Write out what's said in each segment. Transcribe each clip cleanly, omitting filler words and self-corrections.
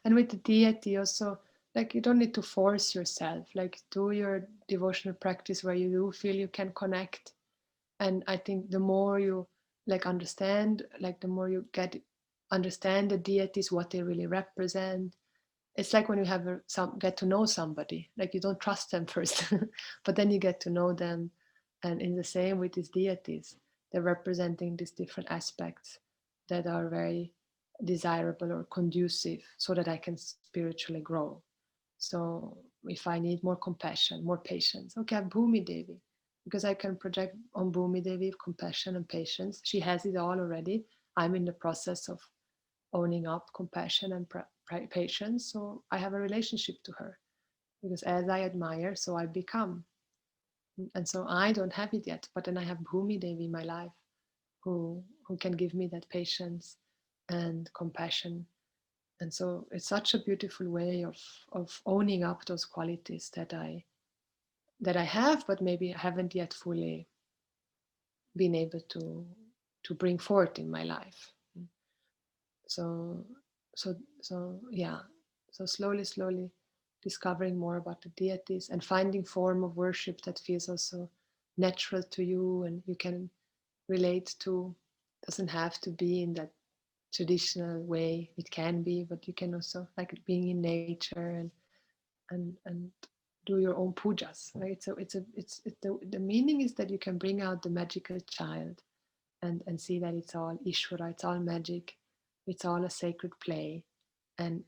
And with the deity also, like you don't need to force yourself, like do your devotional practice where you do feel you can connect. And I think the more you like understand, like the more you understand the deities, what they really represent. It's like when you have get to know somebody, like you don't trust them first, but then you get to know them. And in the same with these deities, they're representing these different aspects that are very desirable or conducive so that I can spiritually grow. So if I need more compassion, more patience, okay, I have Bhumi Devi, because I can project on Bhumi Devi compassion and patience. She has it all already. I'm in the process of owning up compassion and patience. So I have a relationship to her, because as I admire, so I become. And so I don't have it yet, but then I have Bhumi Devi in my life who can give me that patience and compassion. And so it's such a beautiful way of owning up those qualities that I have, but maybe haven't yet fully been able to bring forth in my life. So yeah. So slowly discovering more about the deities and finding form of worship that feels also natural to you and you can relate to. Doesn't have to be in that traditional way. It can be, but you can also like being in nature and do your own pujas, right? So the meaning is that you can bring out the magical child and see that it's all Ishvara, it's all magic, it's all a sacred play. And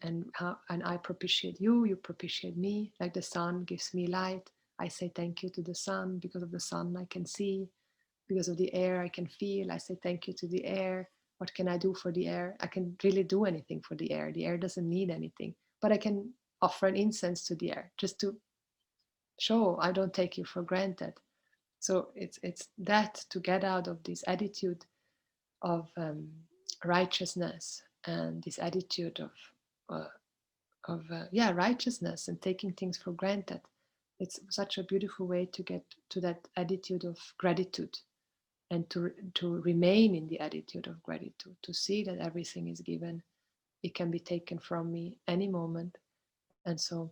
I propitiate you, you propitiate me, like the sun gives me light. I say thank you to the sun. Because of the sun I can see, because of the air I can feel. I say thank you to the air. What can I do for the air? I can really do anything for the air. The air doesn't need anything, but I can offer an incense to the air just to show I don't take you for granted. So it's that, to get out of this attitude of righteousness and this attitude of righteousness and taking things for granted. It's such a beautiful way to get to that attitude of gratitude, and to remain in the attitude of gratitude, to see that everything is given. It can be taken from me any moment. And so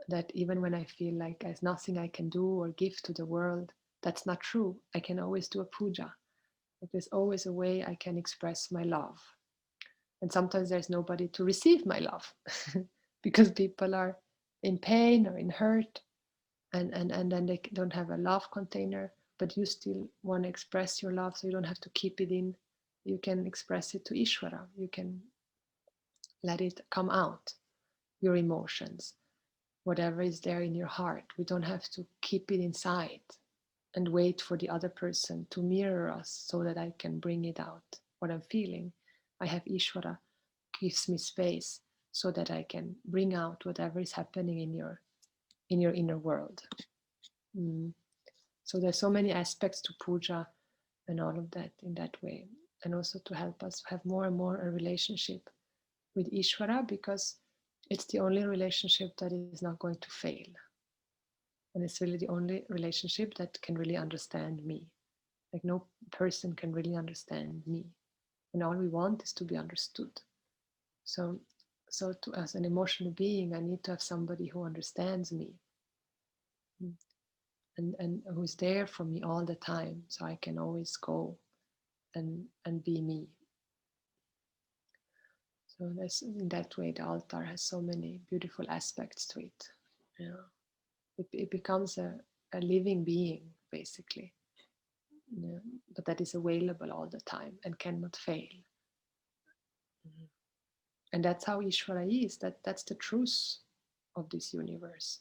that even when I feel like there's nothing I can do or give to the world, that's not true. I can always do a puja. There's always a way I can express my love. And sometimes there's nobody to receive my love because people are in pain or in hurt, and then they don't have a love container, but you still want to express your love, so you don't have to keep it in. You can express it to Ishvara. You can let it come out, your emotions, whatever is there in your heart. We don't have to keep it inside and wait for the other person to mirror us so that I can bring it out, what I'm feeling. I have Ishvara gives me space so that I can bring out whatever is happening in your inner world. Mm. So there's so many aspects to puja and all of that in that way, and also to help us have more and more a relationship with Ishvara, because it's the only relationship that is not going to fail. And it's really the only relationship that can really understand me. Like no person can really understand me. And all we want is to be understood. So as an emotional being, I need to have somebody who understands me and who's there for me all the time, so I can always go and be me. So that's, in that way, the altar has so many beautiful aspects to it. You know, it becomes a living being, basically, you know, but that is available all the time and cannot fail. And that's how Ishvara is. That's the truth of this universe.